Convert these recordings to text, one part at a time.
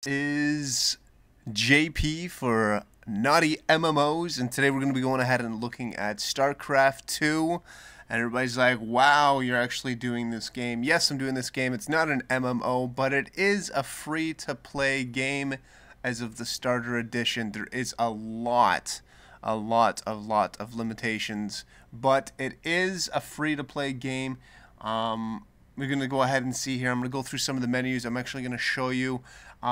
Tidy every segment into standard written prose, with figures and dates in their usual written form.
Is JP for Naughty MMOs, and today we're going to be going ahead and looking at Starcraft 2, and everybody's like, wow, you're actually doing this game. Yes, I'm doing this game. It's not an MMO, but it is a free-to-play game as of the starter edition. There is a lot of limitations, but it is a free-to-play game. We're going to go ahead and see here. I'm going to go through some of the menus. I'm actually going to show you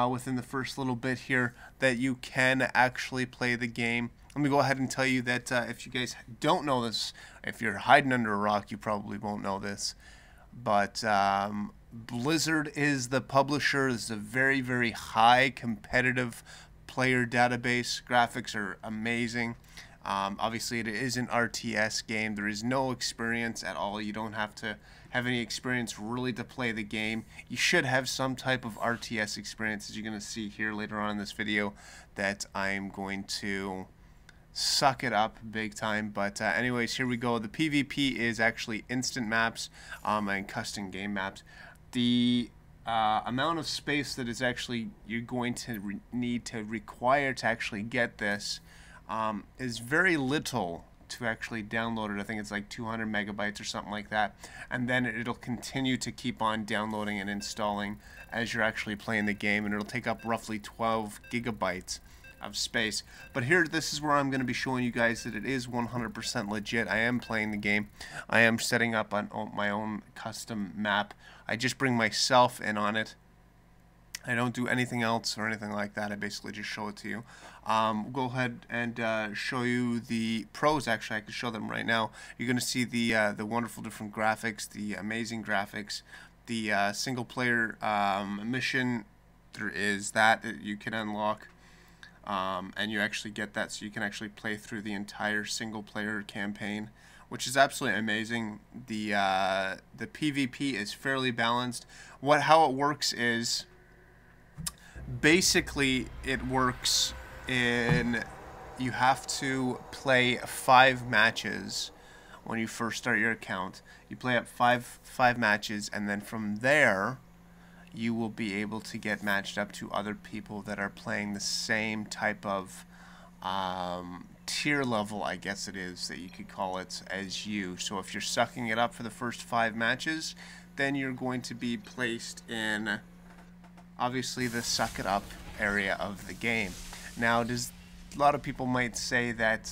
within the first little bit here that you can actually play the game. Let me go ahead and tell you that if you guys don't know this, if you're hiding under a rock, you probably won't know this. But Blizzard is the publisher. This is a very high competitive player database. Graphics are amazing. Obviously, it is an RTS game. There is no experience at all. You don't have to have any experience really to play the game. You should have some type of RTS experience, as you're going to see here later on in this video, that I'm going to suck it up big time. But anyways, here we go. The PvP is actually instant maps and custom game maps. The amount of space that is actually you're going to need to require to actually get this is very little to actually download it. I think it's like 200 megabytes or something like that, and then it'll continue to keep on downloading and installing as you're actually playing the game, and it'll take up roughly 12 gigabytes of space. But here, this is where I'm going to be showing you guys that it is 100% legit. I am playing the game. I am setting up on my own custom map. I just bring myself in on it. I don't do anything else or anything like that. I basically just show it to you. Go ahead and show you the pros. Actually, I can show them right now. You're going to see the wonderful different graphics, the amazing graphics, the single player mission. There is that you can unlock, and you actually get that, so you can actually play through the entire single player campaign, which is absolutely amazing. The PvP is fairly balanced. How it works is, basically, it works in you have to play 5 matches when you first start your account. You play up five matches, and then from there you will be able to get matched up to other people that are playing the same type of tier level, I guess it is, that you could call it, as you. So if you're sucking it up for the first 5 matches, then you're going to be placed in, obviously, the suck it up area of the game. Now, a lot of people might say that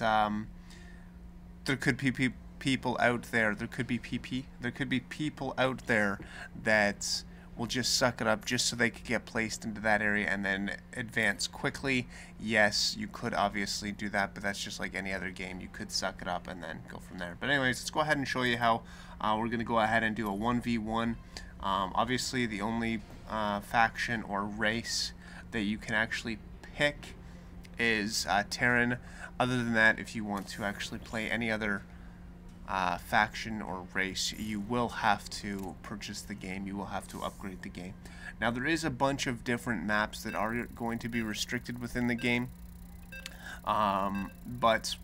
there could be people out there. There could be people out there that will just suck it up just so they could get placed into that area and then advance quickly. Yes, you could obviously do that, but that's just like any other game. You could suck it up and then go from there. But anyways, let's go ahead and show you how we're going to go ahead and do a 1v1. Obviously, the only faction or race that you can actually pick is Terran. Other than that, if you want to actually play any other faction or race, you will have to purchase the game. You will have to upgrade the game. Now, there is a bunch of different maps that are going to be restricted within the game, but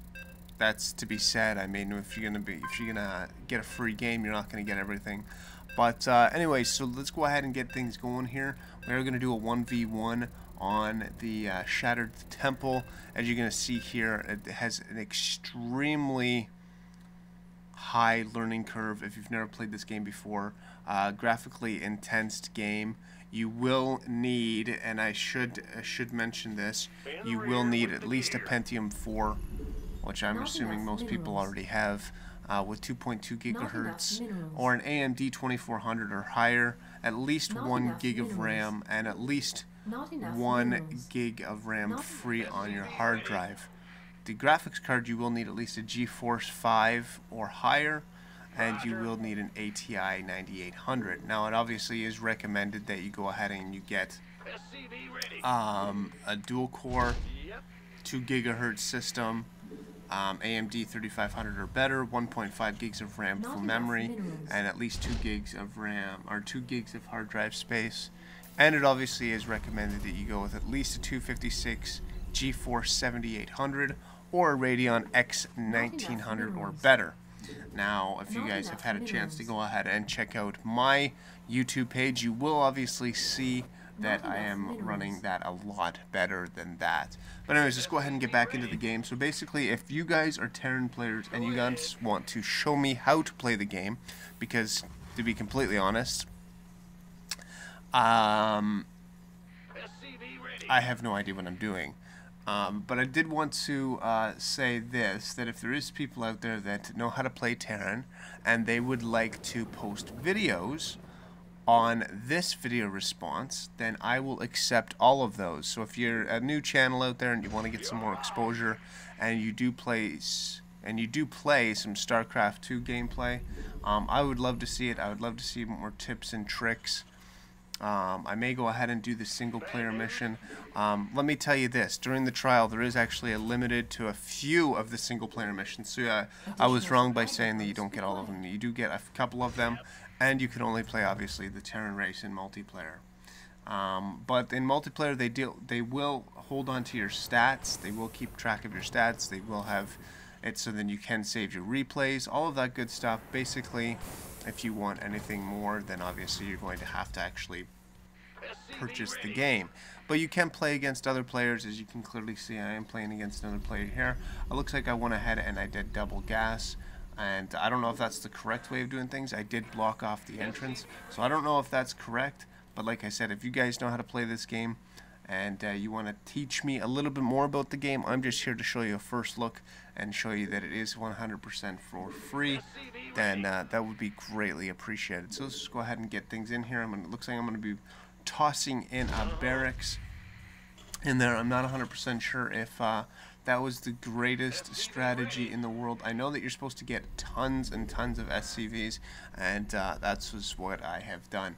that's to be said. I mean, if you're gonna get a free game, you're not gonna get everything. But anyway, so let's go ahead and get things going here. We're going to do a 1v1 on the Shattered Temple. As you're going to see here, it has an extremely high learning curve if you've never played this game before. Graphically intense game. You will need, and I should mention this, you will need at least a Pentium 4, which I'm assuming most people already have, with 2.2 gigahertz, or an AMD 2400 or higher, at least 1 gig of RAM, and at least 1 gig of RAM free on your hard drive. The graphics card, you will need at least a GeForce 5 or higher, and you will need an ATI 9800. Now, it obviously is recommended that you go ahead and you get a dual core 2 gigahertz system, AMD 3500 or better, 1.5 gigs of RAM for memory, and at least 2 gigs of RAM, or 2 gigs of hard drive space. And it obviously is recommended that you go with at least a 256 GeForce 7800 or a Radeon X 1900 or better. Now, if you guys have had a chance to go ahead and check out my YouTube page, you will obviously see that I am running that a lot better than that. But anyways, let's go ahead and get back into the game. So basically, if you guys are Terran players and you guys want to show me how to play the game, because to be completely honest, I have no idea what I'm doing. But I did want to say this, that if there is people out there that know how to play Terran and they would like to post videos on this video response, then I will accept all of those. So if you're a new channel out there and you want to get some more exposure and you do play some Starcraft 2 gameplay, I would love to see it. I would love to see more tips and tricks. I may go ahead and do the single player mission. Let me tell you this, during the trial there is actually a limited to a few of the single player missions. So I was wrong by saying that you don't get all of them. You do get a couple of them, and you can only play obviously the Terran race in multiplayer. But in multiplayer they will hold on to your stats, they will keep track of your stats, they will have it so then you can save your replays, all of that good stuff. Basically, if you want anything more, then obviously you're going to have to actually purchase the game. But you can play against other players. As you can clearly see, I am playing against another player here. It looks like I went ahead and I did double gas, and I don't know if that's the correct way of doing things. I did block off the entrance, so I don't know if that's correct. But like I said, if you guys know how to play this game and you want to teach me a little bit more about the game, I'm just here to show you a first look and show you that it is 100% for free, then that would be greatly appreciated. So let's just go ahead and get things in here. It looks like I'm going to be tossing in a barracks in there. I'm not 100% sure if that was the greatest strategy in the world. I know that you're supposed to get tons and tons of SCVs, and that's just what I have done.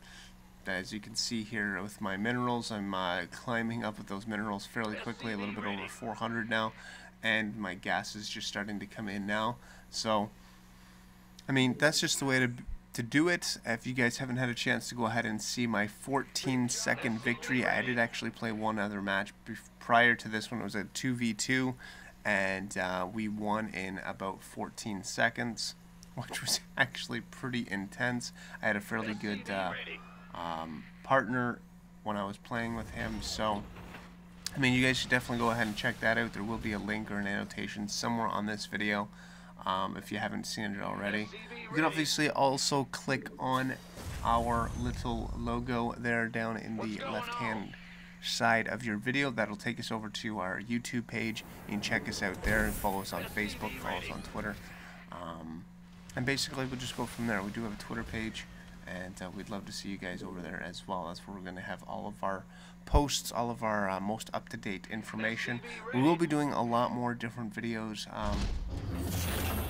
As you can see here with my minerals, I'm climbing up with those minerals fairly quickly, a little bit over 400 now, and my gas is just starting to come in now. So, I mean, that's just the way to do it. If you guys haven't had a chance to go ahead and see my 14-second victory, I did actually play one other match prior to this one. It was a 2v2, and we won in about 14 seconds, which was actually pretty intense. I had a fairly good partner when I was playing with him, so I mean, you guys should definitely go ahead and check that out. There will be a link or an annotation somewhere on this video if you haven't seen it already. You can obviously also click on our little logo there down in the left hand side of your video. That'll take us over to our YouTube page. You can check us out there and follow us on Facebook, follow us on Twitter, and basically we'll just go from there. We do have a Twitter page, and we'd love to see you guys over there as well. That's where we're going to have all of our posts, all of our most up-to-date information. We will be doing a lot more different videos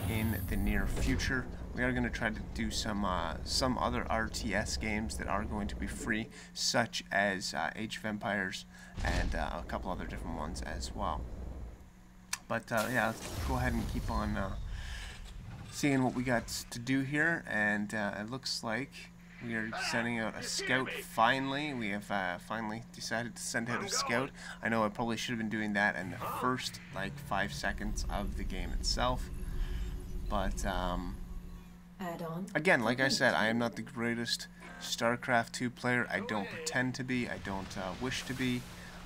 in the near future. We are going to try to do some other RTS games that are going to be free, such as Age of Empires and a couple other different ones as well. But yeah, let's go ahead and keep on seeing what we got to do here, and it looks like we are sending out a scout finally. We have finally decided to send out a scout. I know I probably should have been doing that in the first like 5 seconds of the game itself, but again, like I said, I am not the greatest Starcraft 2 player. I don't pretend to be. I don't wish to be.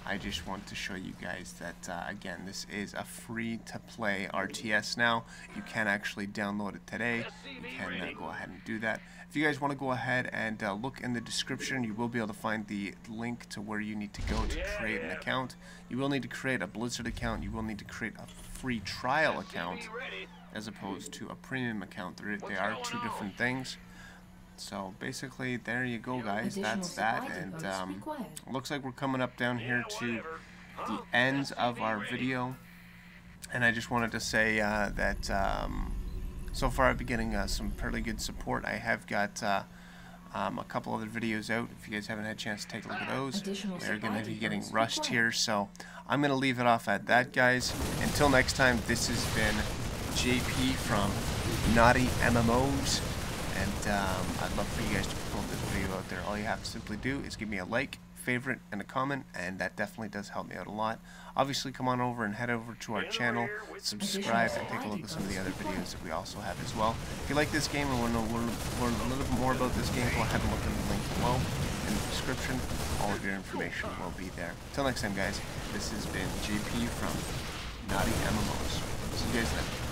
I just want to show you guys that, again, this is a free-to-play RTS now. You can actually download it today. You can go ahead and do that. If you guys want to go ahead and look in the description, you will be able to find the link to where you need to go to create an account. You will need to create a Blizzard account. You will need to create a free trial account as opposed to a premium account. They are two different things. So basically, there you go, guys. That's that, and it looks like we're coming up down here to the end of our video. And I just wanted to say that so far I've been getting some fairly good support. I have got a couple other videos out. If you guys haven't had a chance to take a look at those, they're going to be getting rushed here. So I'm going to leave it off at that, guys. Until next time, this has been JP from Naughty MMOs. And I'd love for you guys to promote this video out there. All you have to simply do is give me a like, favorite, and a comment, and that definitely does help me out a lot. Obviously, come on over and head over to our channel, subscribe, and take a look at some of the other videos that we also have as well. If you like this game and want to learn a little bit more about this game, go ahead and look at the link below in the description. description. All of your information will be there. Till next time, guys, this has been JP from Naughty MMOs. See you guys then.